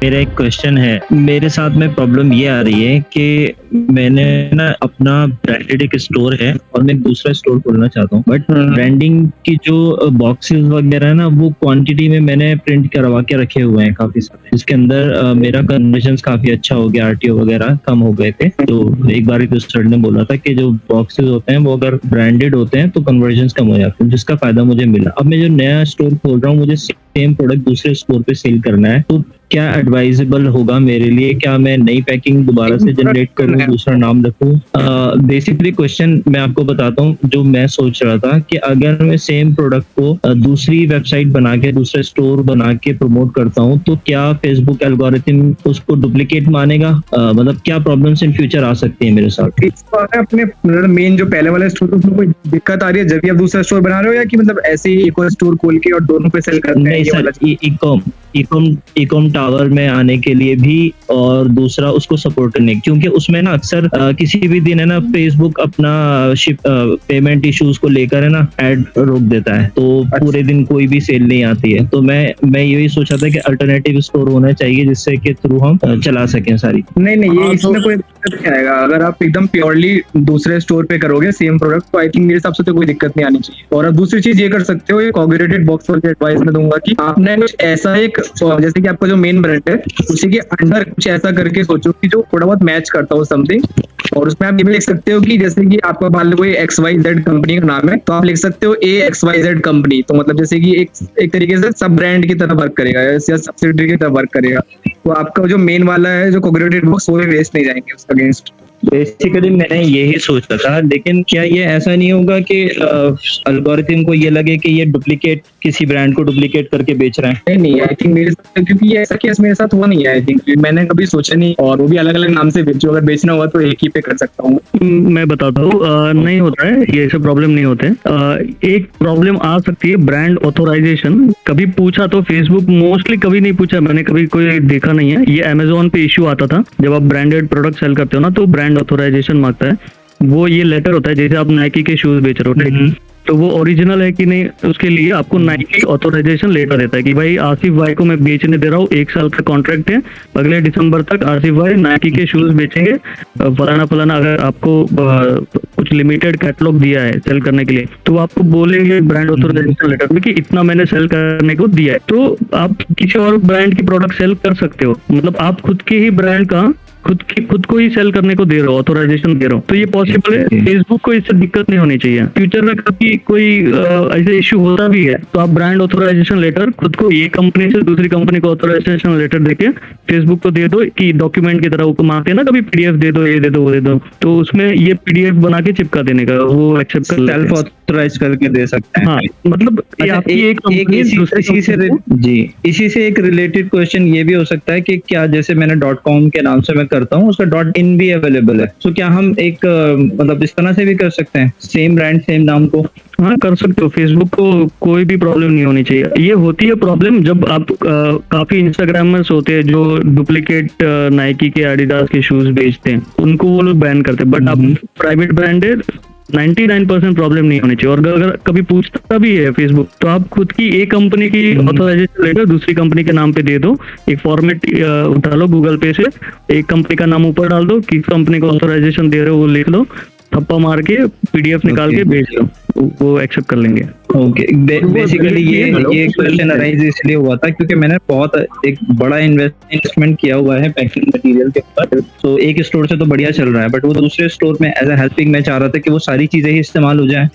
मेरा एक क्वेश्चन है। मेरे साथ में प्रॉब्लम ये आ रही है कि मैंने ना अपना ब्रांडेड एक स्टोर है और मैं दूसरा स्टोर खोलना चाहता हूँ, बट ब्रांडिंग की जो बॉक्सेस वगैरह है ना, वो क्वांटिटी में मैंने प्रिंट करवा के रखे हुए हैं काफी सारे, जिसके अंदर मेरा कन्वर्जन काफी अच्छा हो गया, आरटीओ वगैरह कम हो गए थे। तो एक बार तो सर ने बोला था कि जो बॉक्सेस होते हैं वो अगर ब्रांडेड होते हैं तो कन्वर्जन कम हो जाते हैं, जिसका फायदा मुझे मिला। अब मैं जो नया स्टोर खोल रहा हूँ, मुझे सेम प्रोडक्ट दूसरे स्टोर पे सेल करना है, तो क्या एडवाइजेबल होगा मेरे लिए? क्या मैं नई पैकिंग दोबारा से जनरेट करूं, दूसरा नाम रखूं? बेसिकली क्वेश्चन मैं आपको बताता हूं। जो मैं सोच रहा था कि अगर मैं सेम प्रोडक्ट को दूसरी वेबसाइट बना के, दूसरा स्टोर बना के प्रमोट करता हूं, तो क्या फेसबुक एल्गोरिथम उसको डुप्लीकेट मानेगा? मतलब क्या प्रॉब्लम्स इन फ्यूचर आ सकती है मेरे साथ? अपने मेन जो पहले वाला स्टोर उसमें कोई दिक्कत आ रही है जब भी आप दूसरा स्टोर बना रहे हो, या कि मतलब ऐसे ही एक और स्टोर खोल के और दोनों पे सेल करते हैं? नहीं सर, ई-कॉम टावर में आने के लिए भी, और दूसरा उसको सपोर्ट करने, क्योंकि उसमें ना अक्सर किसी भी दिन है ना फेसबुक अपना पेमेंट इश्यूज को लेकर है ना ऐड रोक देता है, तो पूरे दिन कोई भी सेल नहीं आती है। तो मैं यही सोचा था कि अल्टरनेटिव स्टोर होना चाहिए जिससे के थ्रू हम चला सकें सारी। नहीं ये इसमें कोई दिक्कत नहीं आएगा। अगर आप एकदम प्योरली दूसरे स्टोर पे करोगे सेम प्रोडक्ट, तो आई थिंक मेरे हिसाब से तो कोई दिक्कत नहीं आनी चाहिए। और आप दूसरी चीज ये कर सकते हो, ये कॉग्रेटेड बॉक्स वाली एडवाइस में दूंगा कि आपने कुछ ऐसा एक, जैसे कि आपका जो मेन ब्रांड है उसी के अंडर कुछ ऐसा करके सोचो कि जो थोड़ा बहुत मैच करता हो समथिंग। और उसमें आप ये भी लिख सकते हो कि जैसे कि आपका मान लो कोई XYZ कंपनी का नाम है, तो आप लिख सकते हो AXYZ कंपनी। तो मतलब जैसे कि एक तरीके से सब ब्रांड की तरह वर्क करेगा या सब्सिडरी की तरह वर्क करेगा। तो आपका जो मेन वाला है जो कॉग्रेटेड बॉक्स, वो भी वेस्ट नहीं जाएंगे उसका अगेंस्ट। बेसिकली मैंने यही सोचा था, लेकिन क्या ये ऐसा नहीं होगा कि एल्गोरिथम को ये लगे कि ये डुप्लीकेट, किसी ब्रांड को डुप्लीकेट करके बेच रहा है? नहीं आई थिंक मेरे साथ, क्योंकि ये ऐसा केस मेरे साथ हुआ नहीं है। आई थिंक मैंने कभी सोचा नहीं, और वो भी अलग अलग नाम से बेचो। अगर बेचना हुआ तो एक ही पे कर सकता हूँ। मैं बताता हूँ, नहीं होता है ये सब प्रॉब्लम नहीं होते। एक प्रॉब्लम आ सकती है ब्रांड ऑथोराइजेशन। कभी पूछा तो फेसबुक मोस्टली कभी नहीं पूछा, मैंने कभी कोई देखा नहीं है। ये अमेजोन पे इश्यू आता था जब आप ब्रांडेड प्रोडक्ट सेल करते हो ना, तो ब्रांड ऑथोराइजेशन मांगता है। वो ये लेटर होता है, जैसे आप नाइकी के शूज बेच रहे हो, तो वो ओरिजिनल है कि नहीं, उसके लिए आपको नाइकी ऑथोराइजेशन लेटर देता है कि भाई आसिफ भाई को मैं बेचने दे रहा हूँ, 1 साल का कॉन्ट्रैक्ट है, अगले दिसंबर तक आसिफ भाई नाइकी के शूज बेचेंगे, फलाना। अगर आपको कुछ लिमिटेड कैटलॉग दिया है सेल करने के लिए, तो आपको बोलेंगे ब्रांड ऑथोराइजेशन लेटर में कि इतना मैंने सेल करने को दिया है। तो आप किसी और ब्रांड की प्रोडक्ट सेल कर सकते हो, मतलब आप खुद के ही ब्रांड का खुद को ही सेल करने को दे रहे हो, ऑथोराइजेशन दे रहे हो, तो ये पॉसिबल है। फेसबुक को इससे दिक्कत नहीं होनी चाहिए। फ्यूचर में कभी कोई ऐसे इश्यू होता भी है तो आप ब्रांड ऑथोराइजेशन लेटर खुद को, ये कंपनी से दूसरी कंपनी को ऑथोराइजेशन लेटर देके फेसबुक को दे दो कि डॉक्यूमेंट की तरह वो मांगते हैं ना कभी, PDF दे दो, ये दे दो, वो दे दो, तो उसमें ये PDF बना के चिपका देने का, वो एक्सेप्ट कर सेल्फ ऑथराइज करके दे सकते हैं। हाँ, मतलब इसी से एक रिलेटेड क्वेश्चन ये भी हो सकता है कि क्या जैसे मैंने .com के नाम से मैं करता हूँ, उसका .in भी अवेलेबल है, तो क्या हम एक मतलब इस तरह से भी कर सकते हैं सेम ब्रांड सेम नाम को? हाँ, कर सकते हो। फेसबुक को कोई भी प्रॉब्लम नहीं होनी चाहिए। ये होती है प्रॉब्लम जब आप काफी इंस्टाग्रामर्स होते हैं जो डुप्लीकेट नाइकी के, एडिडास के शूज बेचते हैं, उनको वो लोग बैन करते हैं। बट आप प्राइवेट ब्रांडेड 99% प्रॉब्लम नहीं होनी चाहिए। और अगर कभी पूछता भी है फेसबुक, तो आप खुद की एक कंपनी की ऑथोराइजेशन लेटर दूसरी कंपनी के नाम पे दे दो, एक फॉर्मेट उठा लो गूगल पे से, एक कंपनी का नाम ऊपर डाल दो, किस कंपनी को ऑथोराइजेशन दे रहे हो वो लिख लो, थप्पा मार के PDF निकाल के भेज लो, वो एक्सेप्ट कर लेंगे। ओके, बेसिकली ये क्वेश्चन अराइज इसलिए हुआ था क्योंकि मैंने बहुत एक बड़ा इन्वेस्टमेंट किया हुआ है पैकिंग मटेरियल के ऊपर। तो एक स्टोर से तो बढ़िया चल रहा है, बट वो दूसरे स्टोर में एज अ हेल्पिंग मैं चाह रहा था कि वो सारी चीजें ही इस्तेमाल हो जाए।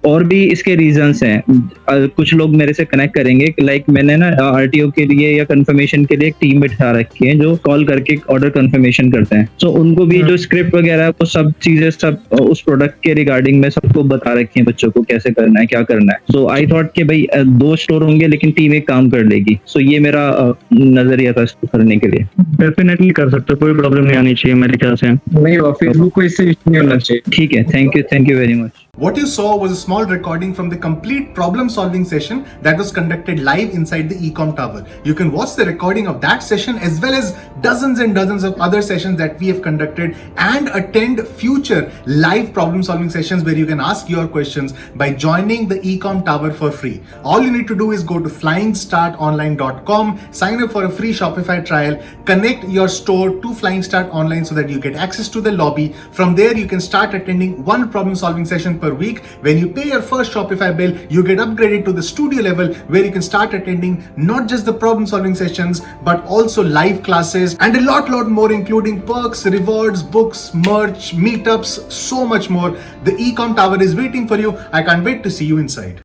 और भी इसके रीजंस हैं। कुछ लोग मेरे से कनेक्ट करेंगे, मैंने ना RTO के लिए या कंफर्मेशन के लिए एक टीम बिठा रखी है जो कॉल करके ऑर्डर कंफर्मेशन करते हैं। सो उनको भी जो स्क्रिप्ट वगैरह वो सब चीजें सब उस प्रोडक्ट के रिगार्डिंग में सबको बता रखी है, बच्चों को कैसे करना है, क्या करना है। सो आई थॉट कि भाई 2 स्टोर होंगे लेकिन टीम एक काम कर लेगी। सो ये मेरा नजरिया था इसको करने के लिए। डेफिनेटली कर सकते हो, कोई प्रॉब्लम नहीं आनी चाहिए मेरे ख्याल से। नहीं, फेसबुक को इससे नहीं होना चाहिए। ठीक है, thank you very much. What you saw was a small recording from the complete problem solving session that was conducted live inside the Ecom Tower. You can watch the recording of that session as well as dozens and dozens of other sessions that we have conducted and attend future live problem solving sessions where you can ask your questions by joining the Ecom Tower for free. All you need to do is go to flying-start-online.com, sign up for a free Shopify trial, connect your store to Flying Start Online so that you get access to the lobby. From there, you can start attending one problem solving session per week. When you pay your first Shopify bill, you get upgraded to the studio level where you can start attending not just the problem solving sessions, but also live classes and a lot more, including perks, rewards, books, merch, meetups, so much more. The Ecom Tower is waiting for you. I can't wait to see you inside.